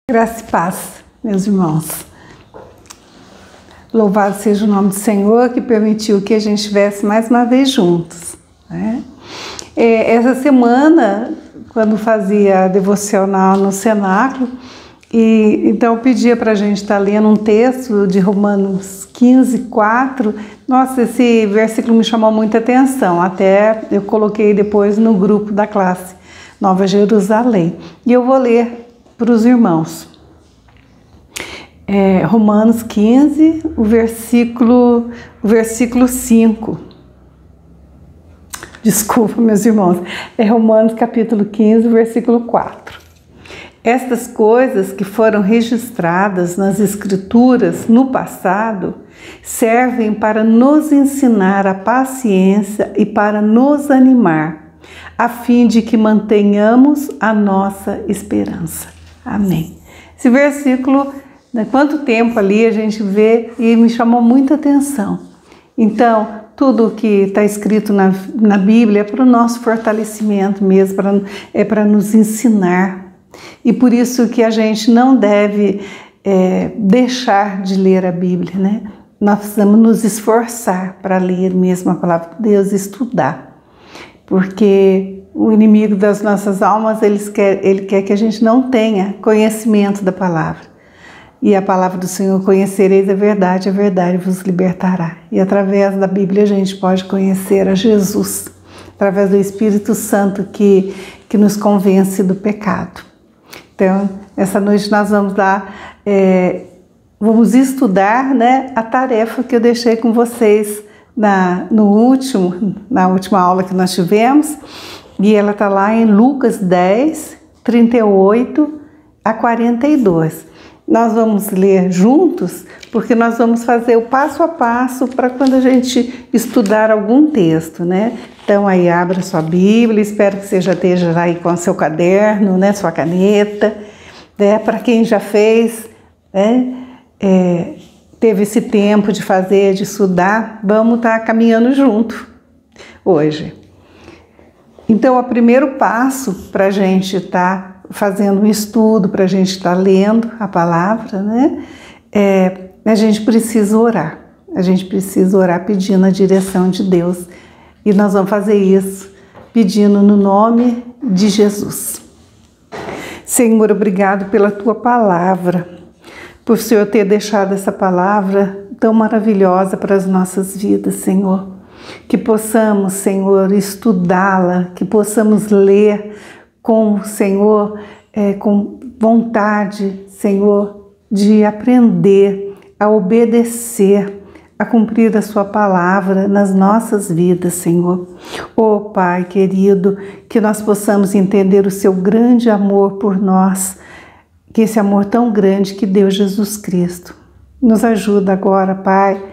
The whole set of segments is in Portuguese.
Graça e paz, meus irmãos. Louvado seja o nome do Senhor que permitiu que a gente estivesse mais uma vez juntos, né? Essa semana, quando fazia a devocional no cenáculo, então eu pedia para a gente estar lendo um texto de Romanos 15, 4. Nossa, esse versículo me chamou muita atenção, até eu coloquei depois no grupo da classe Nova Jerusalém. E eu vou ler para os irmãos. Romanos 15, o versículo 5. Desculpa, meus irmãos. É Romanos capítulo 15, versículo 4. Estas coisas que foram registradas nas Escrituras no passado servem para nos ensinar a paciência e para nos animar, a fim de que mantenhamos a nossa esperança. Amém. Esse versículo, quanto tempo ali a gente vê e me chamou muita atenção. Então, tudo que está escrito na Bíblia é para o nosso fortalecimento mesmo, para nos ensinar. E por isso que a gente não deve deixar de ler a Bíblia, né? Nós precisamos nos esforçar para ler mesmo a palavra de Deus, estudar. Porque o inimigo das nossas almas, ele quer que a gente não tenha conhecimento da palavra. E a palavra do Senhor, conhecereis a verdade vos libertará. E através da Bíblia a gente pode conhecer a Jesus, através do Espírito Santo que nos convence do pecado. Então, essa noite nós vamos estudar, né, a tarefa que eu deixei com vocês na última aula que nós tivemos, e ela está lá em Lucas 10, 38 a 42. Nós vamos ler juntos, porque nós vamos fazer o passo a passo para quando a gente estudar algum texto, né? Então aí abra sua Bíblia, espero que você já esteja aí com seu caderno, né? Sua caneta, né? Para quem já fez, né? Teve esse tempo de fazer, de estudar, vamos estar caminhando junto hoje. Então o primeiro passo para a gente estar fazendo um estudo, para a gente estar lendo a palavra, né? A gente precisa orar. A gente precisa orar pedindo a direção de Deus. E nós vamos fazer isso pedindo no nome de Jesus. Senhor, obrigado pela tua palavra, por o Senhor ter deixado essa palavra tão maravilhosa para as nossas vidas, Senhor. Que possamos, Senhor, estudá-la, que possamos ler com, Senhor, com vontade, Senhor, de aprender a obedecer, a cumprir a sua palavra nas nossas vidas, Senhor. Oh, Pai querido, que nós possamos entender o seu grande amor por nós, que esse amor tão grande que deu Jesus Cristo. Nos ajuda agora, Pai,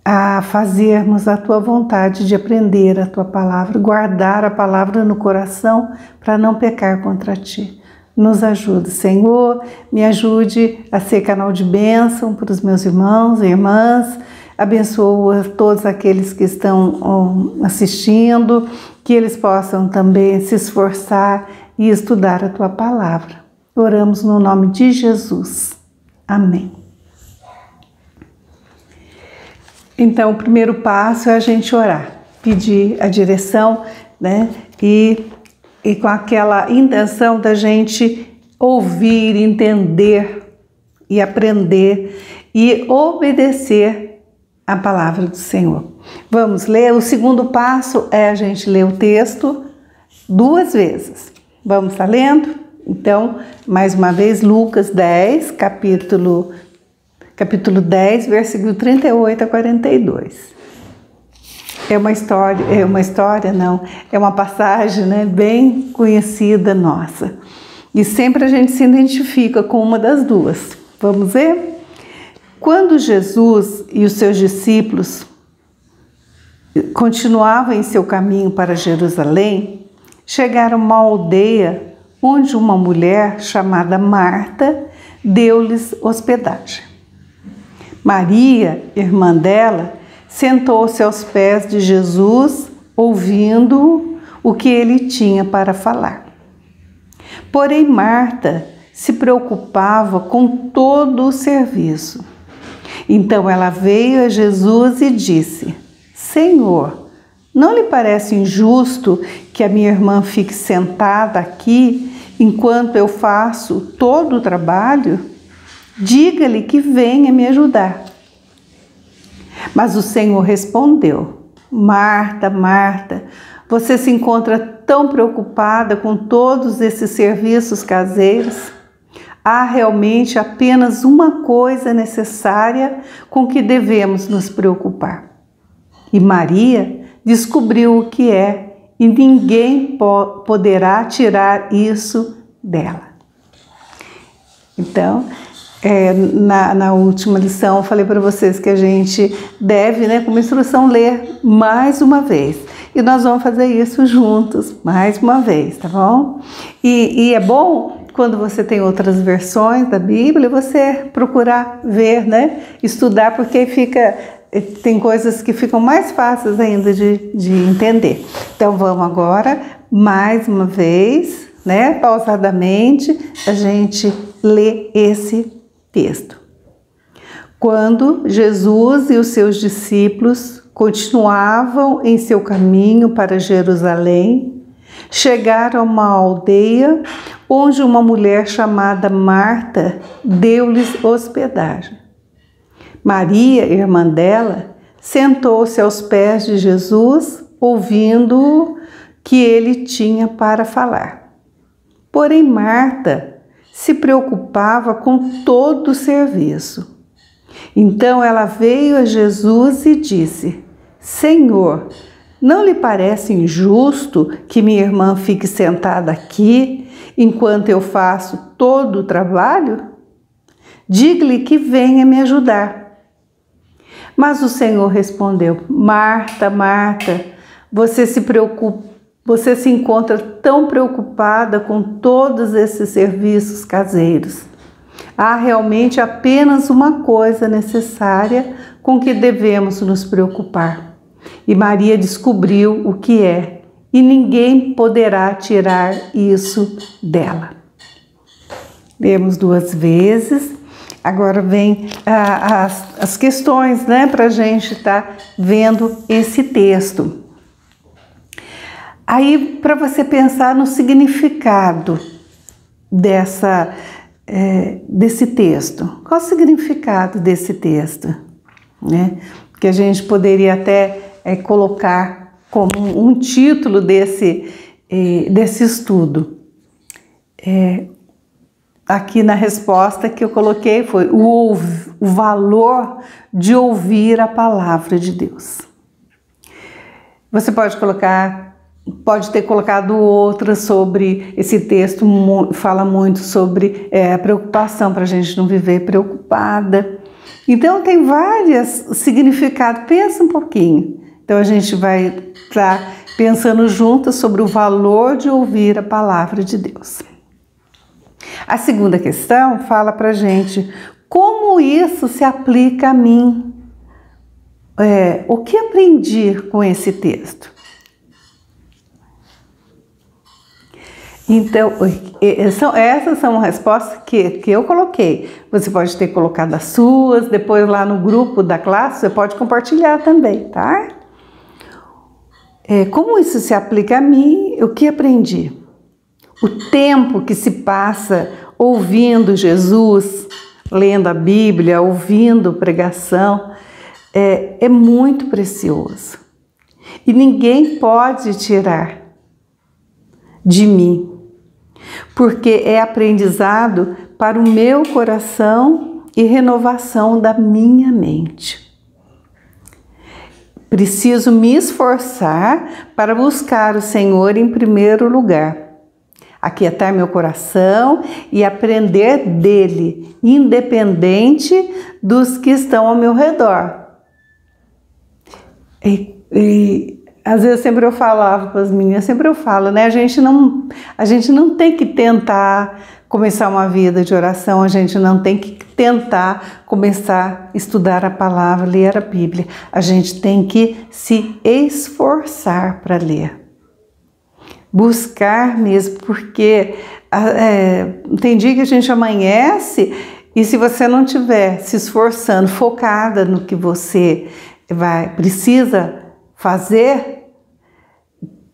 a fazermos a tua vontade de aprender a tua palavra, guardar a palavra no coração para não pecar contra ti. Nos ajude, Senhor, me ajude a ser canal de bênção para os meus irmãos e irmãs, abençoa todos aqueles que estão assistindo, que eles possam também se esforçar e estudar a tua palavra. Oramos no nome de Jesus. Amém. Então, o primeiro passo é a gente orar, pedir a direção, né? E com aquela intenção da gente ouvir, entender e aprender e obedecer a palavra do Senhor. Vamos ler? O segundo passo é a gente ler o texto 2 vezes. Vamos estar lendo? Então, mais uma vez, Lucas 10, capítulo 10, versículo 38 a 42. É uma passagem, né, bem conhecida nossa. E sempre a gente se identifica com uma das duas. Vamos ver? Quando Jesus e os seus discípulos continuavam em seu caminho para Jerusalém, chegaram a uma aldeia onde uma mulher chamada Marta deu-lhes hospedagem. Maria, irmã dela, sentou-se aos pés de Jesus, ouvindo o que ele tinha para falar. Porém, Marta se preocupava com todo o serviço. Então ela veio a Jesus e disse: Senhor, não lhe parece injusto que a minha irmã fique sentada aqui enquanto eu faço todo o trabalho? Diga-lhe que venha me ajudar. Mas o Senhor respondeu: Marta, Marta, você se encontra tão preocupada com todos esses serviços caseiros? Há realmente apenas uma coisa necessária com que devemos nos preocupar. E Maria descobriu o que é, e ninguém poderá tirar isso dela. Então, na última lição, eu falei para vocês que a gente deve, como instrução, ler mais uma vez. E nós vamos fazer isso juntos, mais uma vez, tá bom? E é bom quando você tem outras versões da Bíblia, você procurar ver, estudar, porque tem coisas que ficam mais fáceis ainda de entender. Então vamos agora, mais uma vez, pausadamente, a gente lê esse texto. Quando Jesus e os seus discípulos continuavam em seu caminho para Jerusalém, chegaram a uma aldeia onde uma mulher chamada Marta deu-lhes hospedagem. Maria, irmã dela, sentou-se aos pés de Jesus, ouvindo que ele tinha para falar. Porém, Marta se preocupava com todo o serviço. Então ela veio a Jesus e disse: Senhor, não lhe parece injusto que minha irmã fique sentada aqui enquanto eu faço todo o trabalho? Diga-lhe que venha me ajudar. Mas o Senhor respondeu: Marta, Marta, você se encontra tão preocupada com todos esses serviços caseiros. Há realmente apenas uma coisa necessária com que devemos nos preocupar. E Maria descobriu o que é, e ninguém poderá tirar isso dela. Lemos 2 vezes. Agora vem as questões, para a gente estar vendo esse texto. Aí, para você pensar no significado desse texto. Qual o significado desse texto? Que a gente poderia até colocar como um título desse estudo. Aqui na resposta que eu coloquei foi o valor de ouvir a palavra de Deus. Você pode ter colocado outra sobre esse texto, fala muito sobre a preocupação, para a gente não viver preocupada. Então tem vários significados, pensa um pouquinho. Então a gente vai estar pensando juntas sobre o valor de ouvir a palavra de Deus. A segunda questão fala para a gente como isso se aplica a mim. O que aprendi com esse texto? Então, essas são respostas que eu coloquei. Você pode ter colocado as suas, depois lá no grupo da classe você pode compartilhar também, tá? Como isso se aplica a mim, o que aprendi? O tempo que se passa ouvindo Jesus, lendo a Bíblia, ouvindo pregação, é muito precioso. E ninguém pode tirar de mim, porque é aprendizado para o meu coração e renovação da minha mente. Preciso me esforçar para buscar o Senhor em primeiro lugar, aquietar meu coração e aprender dele, independente dos que estão ao meu redor. Às vezes sempre eu falava para as meninas, sempre eu falo, a gente não tem que tentar começar uma vida de oração, a gente não tem que tentar começar a estudar a palavra, ler a Bíblia. A gente tem que se esforçar para ler. buscar mesmo, porque tem dia que a gente amanhece e se você não estiver se esforçando, focada no que você precisa fazer,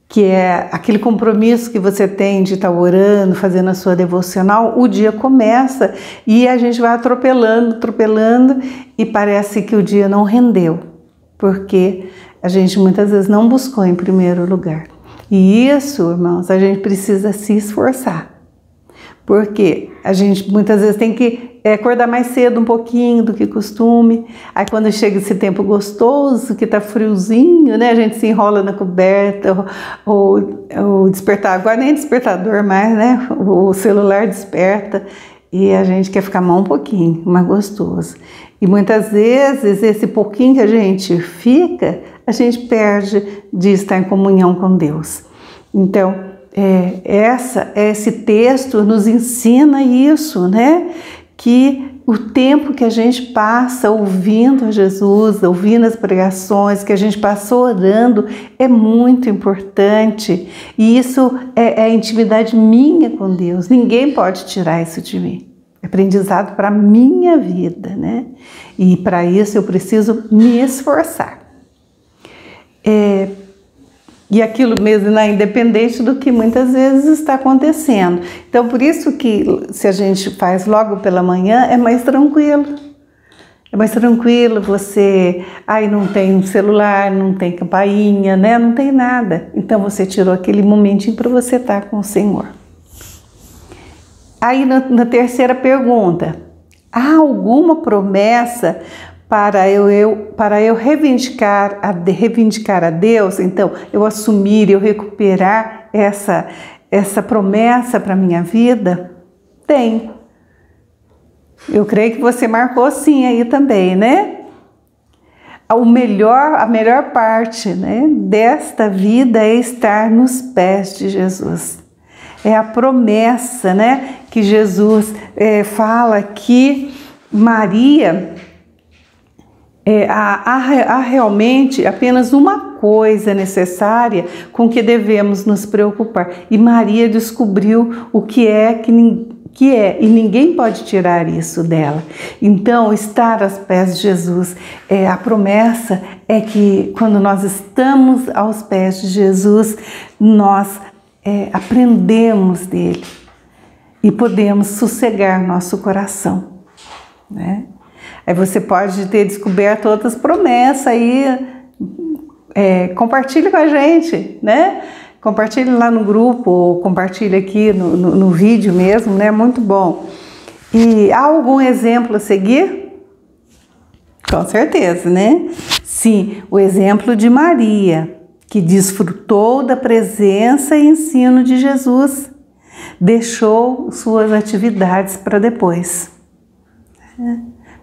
que é aquele compromisso que você tem de estar orando, fazendo a sua devocional, o dia começa e a gente vai atropelando e parece que o dia não rendeu, porque a gente muitas vezes não buscou em primeiro lugar. E isso, irmãos, a gente precisa se esforçar, porque a gente muitas vezes tem que acordar mais cedo um pouquinho do que costume. Aí quando chega esse tempo gostoso, que tá friozinho, né? A gente se enrola na coberta, ou despertar, agora nem despertador mais, né? O celular desperta e a gente quer ficar mais um pouquinho, mais gostoso. E muitas vezes esse pouquinho que a gente fica, a gente perde de estar em comunhão com Deus. Então, esse texto nos ensina isso, né? Que o tempo que a gente passa ouvindo a Jesus, ouvindo as pregações, que a gente passa orando, é muito importante. E isso é a intimidade minha com Deus. Ninguém pode tirar isso de mim. É aprendizado para a minha vida, né? E para isso eu preciso me esforçar. E aquilo mesmo, né, independente do que muitas vezes está acontecendo. Então, por isso que se a gente faz logo pela manhã, é mais tranquilo. É mais tranquilo, você não tem celular, não tem campainha, né? Não tem nada. Então, você tirou aquele momentinho para você estar com o Senhor. Aí, na terceira pergunta, há alguma promessa para eu reivindicar a Deus? Então, eu assumir, eu recuperar essa promessa para a minha vida? Tem. Eu creio que você marcou sim aí também, né? A melhor parte, né, desta vida é estar nos pés de Jesus. É a promessa, né, que Jesus fala que Maria... há realmente apenas uma coisa necessária com que devemos nos preocupar. E Maria descobriu o que é e ninguém pode tirar isso dela. Então, estar aos pés de Jesus, a promessa é que quando nós estamos aos pés de Jesus, nós aprendemos dele e podemos sossegar nosso coração, né? Aí você pode ter descoberto outras promessas aí, compartilhe com a gente, né? Compartilhe lá no grupo, ou compartilhe aqui no vídeo mesmo, né? Muito bom. E há algum exemplo a seguir? Com certeza, né? Sim, o exemplo de Maria, que desfrutou da presença e ensino de Jesus, deixou suas atividades para depois.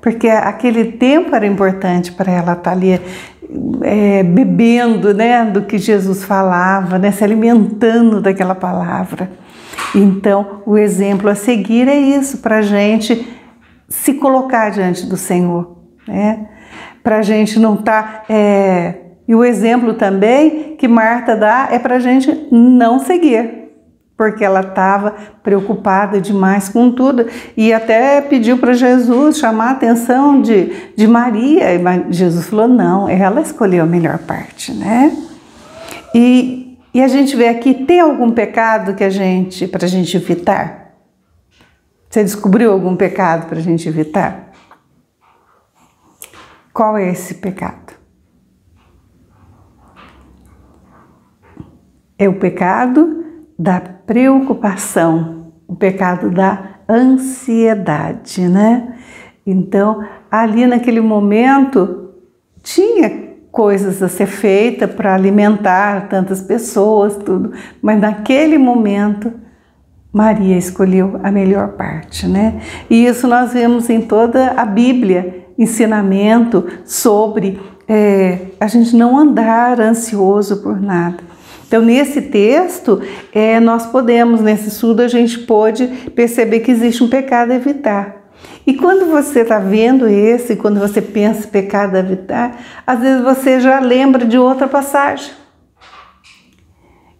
Porque aquele tempo era importante para ela estar ali bebendo, né, do que Jesus falava, né, se alimentando daquela palavra. Então, o exemplo a seguir é isso, para a gente se colocar diante do Senhor, né? Para a gente não estar... E o exemplo também que Marta dá é para a gente não seguir, porque ela estava preocupada demais com tudo e até pediu para Jesus chamar a atenção de Maria. E Jesus falou, não, ela escolheu a melhor parte, né? E a gente vê aqui, tem algum pecado para a gente evitar? Você descobriu algum pecado para a gente evitar? Qual é esse pecado? É o pecado da preocupação, o pecado da ansiedade, né? Então, ali naquele momento, tinha coisas a ser feitas para alimentar tantas pessoas, tudo, mas naquele momento, Maria escolheu a melhor parte, né? E isso nós vemos em toda a Bíblia, ensinamento sobre a gente não andar ansioso por nada. Então, nesse texto, nesse estudo, a gente pode perceber que existe um pecado a evitar. E quando você está vendo quando você pensa em pecado a evitar, às vezes você já lembra de outra passagem.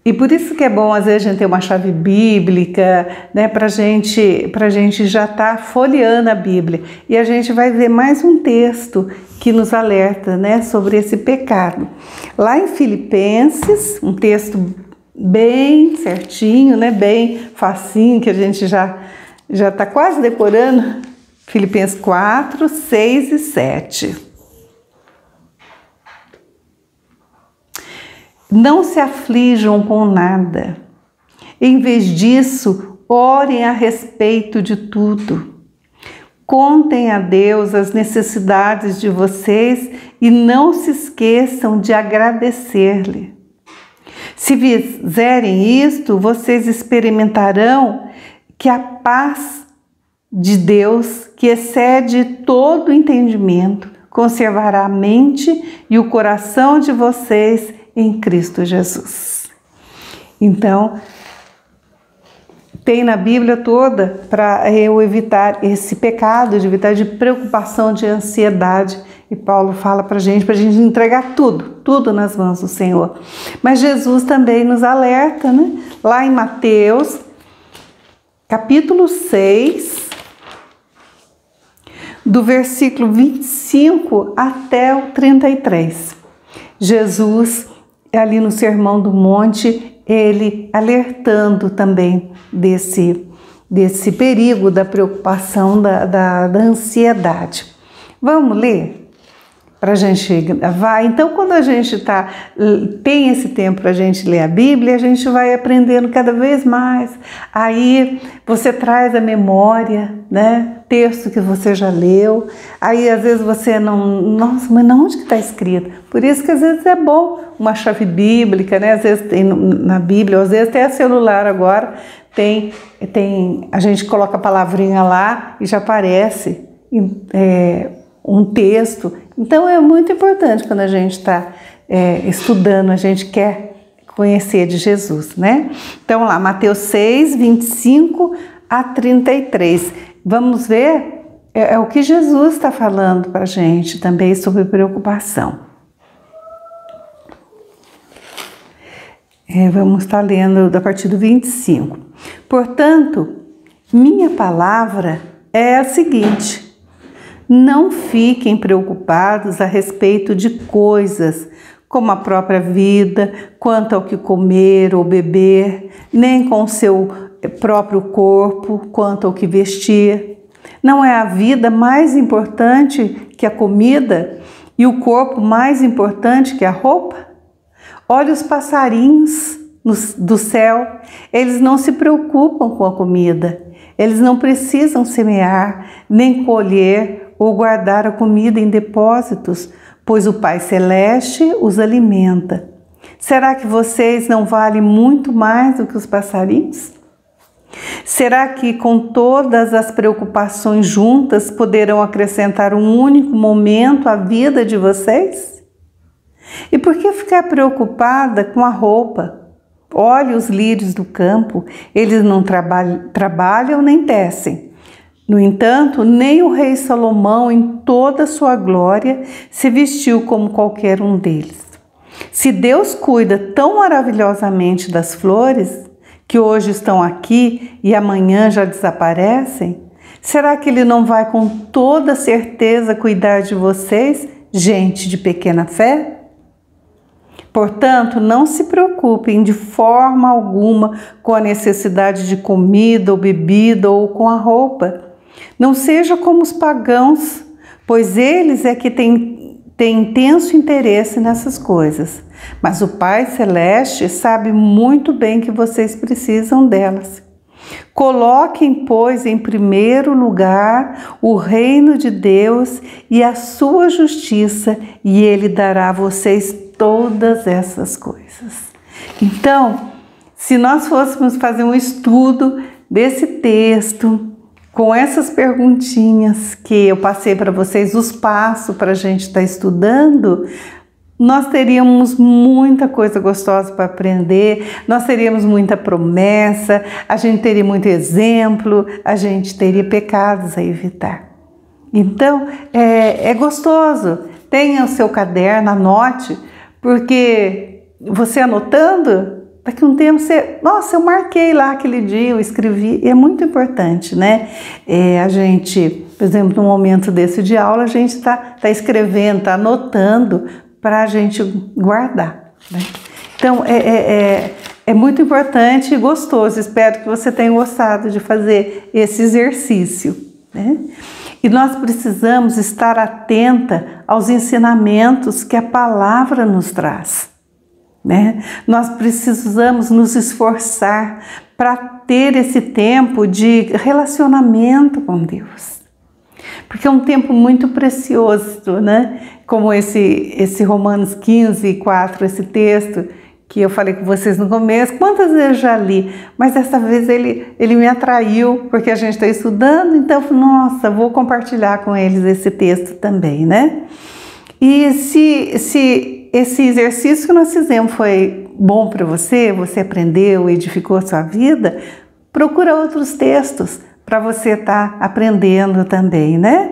E por isso que é bom, às vezes, a gente ter uma chave bíblica, né, para gente já estar folheando a Bíblia. E a gente vai ver mais um texto que nos alerta, né, sobre esse pecado. Lá em Filipenses, um texto bem certinho, né, bem facinho, que a gente já está quase decorando, Filipenses 4, 6 e 7. Não se aflijam com nada. Em vez disso, orem a respeito de tudo. Contem a Deus as necessidades de vocês e não se esqueçam de agradecer-lhe. Se fizerem isto, vocês experimentarão que a paz de Deus, que excede todo entendimento, conservará a mente e o coração de vocês em Cristo Jesus. Então, tem na Bíblia toda para eu evitar esse pecado, de evitar de preocupação, de ansiedade. E Paulo fala para a gente entregar tudo nas mãos do Senhor. Mas Jesus também nos alerta, né? Lá em Mateus, capítulo 6, do versículo 25 até o 33. Jesus, ali no Sermão do Monte, ele alertando também desse perigo da preocupação, da ansiedade. Vamos ler? Para a gente gravar. Então, quando a gente tem esse tempo para a gente ler a Bíblia, a gente vai aprendendo cada vez mais. Aí você traz a memória, né? Texto que você já leu. Aí às vezes você nossa, mas onde que está escrito? Por isso que às vezes é bom uma chave bíblica, né? Às vezes tem na Bíblia, às vezes tem celular agora, a gente coloca a palavrinha lá e já aparece um texto. Então é muito importante quando a gente está estudando, a gente quer conhecer de Jesus, né? Então lá, Mateus 6, 25 a 33. Vamos ver, é o que Jesus está falando para a gente também sobre preocupação. Vamos estar lendo a partir do 25. Portanto, minha palavra é a seguinte: não fiquem preocupados a respeito de coisas como a própria vida, quanto ao que comer ou beber, nem com o seu próprio corpo, quanto ao que vestir. Não é a vida mais importante que a comida e o corpo mais importante que a roupa? Olhe os passarinhos do céu, eles não se preocupam com a comida, eles não precisam semear, nem colher ou guardar a comida em depósitos, pois o Pai Celeste os alimenta. Será que vocês não valem muito mais do que os passarinhos? Será que com todas as preocupações juntas poderão acrescentar um único momento à vida de vocês? E por que ficar preocupada com a roupa? Olhe os lírios do campo, eles não trabalham nem tecem. No entanto, nem o rei Salomão, em toda a sua glória, se vestiu como qualquer um deles. Se Deus cuida tão maravilhosamente das flores, que hoje estão aqui e amanhã já desaparecem, será que Ele não vai com toda certeza cuidar de vocês, gente de pequena fé? Portanto, não se preocupem de forma alguma com a necessidade de comida ou bebida ou com a roupa. Não seja como os pagãos, pois eles é que têm intenso interesse nessas coisas. Mas o Pai Celeste sabe muito bem que vocês precisam delas. Coloquem, pois, em primeiro lugar o reino de Deus e a sua justiça, e Ele dará a vocês todas essas coisas. Então, se nós fôssemos fazer um estudo desse texto, com essas perguntinhas que eu passei para vocês, os passos para a gente estar estudando, nós teríamos muita coisa gostosa para aprender, nós teríamos muita promessa, a gente teria muito exemplo, a gente teria pecados a evitar. Então, é gostoso. Tenha o seu caderno, anote, porque você anotando, daqui a um tempo você, nossa, eu marquei lá aquele dia, eu escrevi, e é muito importante, né? A gente, por exemplo, no momento desse de aula, a gente tá escrevendo, tá anotando para a gente guardar, né? Então, é muito importante e gostoso. Espero que você tenha gostado de fazer esse exercício, né? E nós precisamos estar atenta aos ensinamentos que a palavra nos traz, né? Nós precisamos nos esforçar para ter esse tempo de relacionamento com Deus, porque é um tempo muito precioso, né? Como esse Romanos 15:4, esse texto que eu falei com vocês no começo, quantas vezes eu já li, mas dessa vez ele me atraiu, porque a gente está estudando, então, nossa, vou compartilhar com eles esse texto também, né? E se esse exercício que nós fizemos foi bom para você, você aprendeu, edificou a sua vida, procura outros textos para você estar aprendendo também, né?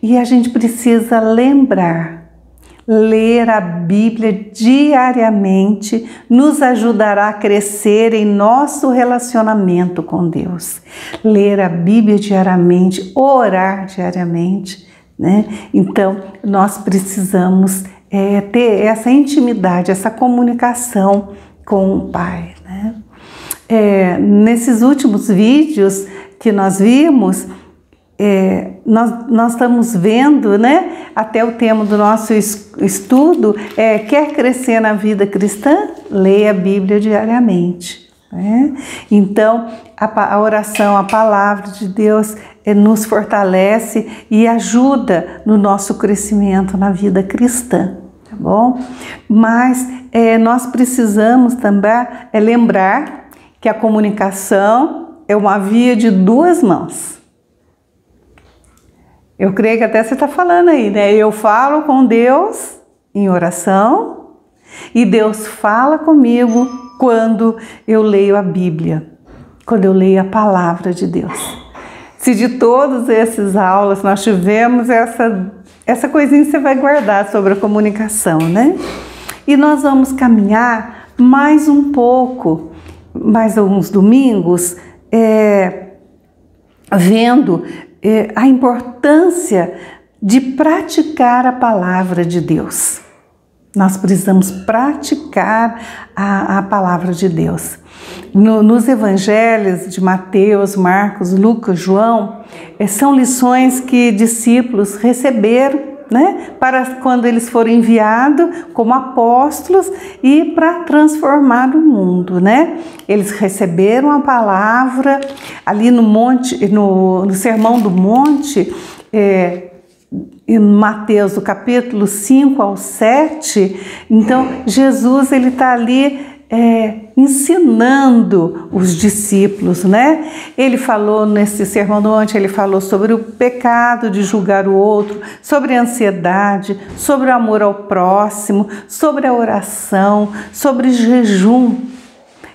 E a gente precisa lembrar, ler a Bíblia diariamente nos ajudará a crescer em nosso relacionamento com Deus. Ler a Bíblia diariamente, orar diariamente, né? Então, nós precisamos ter essa intimidade, essa comunicação com o Pai, né? Nesses últimos vídeos que nós vimos, nós estamos vendo, né, até o tema do nosso estudo, quer crescer na vida cristã? Leia a Bíblia diariamente, né? Então, a oração, a palavra de Deus nos fortalece e ajuda no nosso crescimento na vida cristã, tá bom? Mas nós precisamos também lembrar que a comunicação é uma via de duas mãos. Eu creio que até você está falando aí, né? Eu falo com Deus em oração e Deus fala comigo quando eu leio a Bíblia, quando eu leio a palavra de Deus. Se de todas essas aulas nós tivemos essa coisinha que você vai guardar sobre a comunicação, né? E nós vamos caminhar mais um pouco, mais alguns domingos, vendo a importância de praticar a palavra de Deus. Nós precisamos praticar a palavra de Deus. Nos evangelhos de Mateus, Marcos, Lucas, João, são lições que discípulos receberam, né, para quando eles foram enviados como apóstolos e para transformar o mundo, né? Eles receberam a palavra ali no monte, no Sermão do Monte, em Mateus, do capítulo 5 ao 7. Então, Jesus ele está ali ensinando os discípulos, né? Ele falou nesse Sermão do Monte, ele falou sobre o pecado de julgar o outro, sobre a ansiedade, sobre o amor ao próximo, sobre a oração, sobre jejum.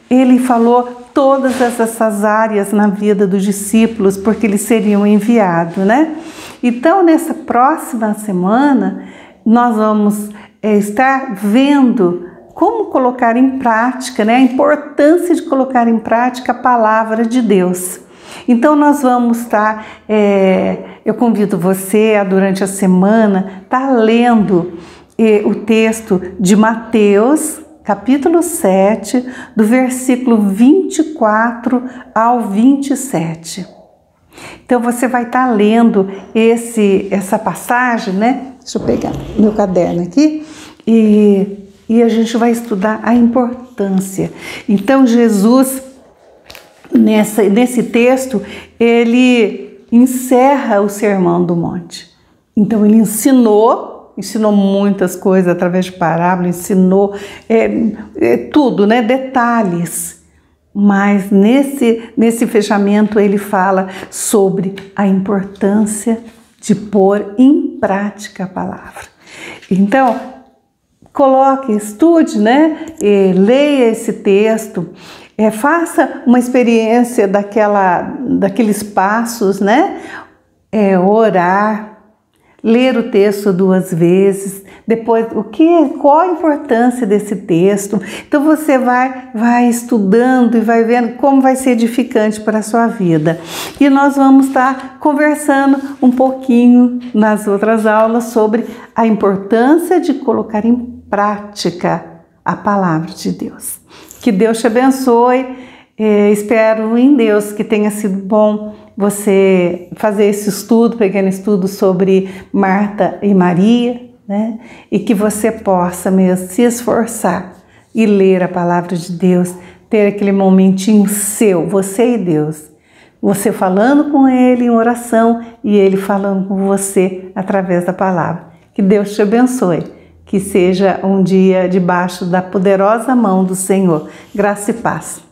Ele falou todas essas áreas na vida dos discípulos, porque eles seriam enviados, né? Então, nessa próxima semana, nós vamos estar vendo como colocar em prática, né? A importância de colocar em prática a palavra de Deus. Então, nós vamos estar, eu convido você a, durante a semana, estar lendo o texto de Mateus, capítulo 7, do versículo 24 ao 27. Então, você vai estar lendo essa passagem, né? Deixa eu pegar meu caderno aqui e a gente vai estudar a importância. Então, Jesus, nesse texto, ele encerra o Sermão do Monte. Então, ele ensinou muitas coisas através de parábola, ensinou tudo, né? Detalhes. Mas nesse fechamento ele fala sobre a importância de pôr em prática a palavra. Então, coloque, estude, né? Leia esse texto, faça uma experiência daqueles passos, né? Orar, ler o texto 2 vezes, depois qual a importância desse texto. Então você vai estudando e vai vendo como vai ser edificante para a sua vida. E nós vamos estar conversando um pouquinho nas outras aulas sobre a importância de colocar em prática a palavra de Deus. Que Deus te abençoe. Espero em Deus que tenha sido bom você fazer esse estudo, pequeno estudo sobre Marta e Maria, né? E que você possa mesmo se esforçar e ler a palavra de Deus, ter aquele momentinho seu, você e Deus, você falando com Ele em oração e Ele falando com você através da palavra. Que Deus te abençoe, que seja um dia debaixo da poderosa mão do Senhor. Graça e paz.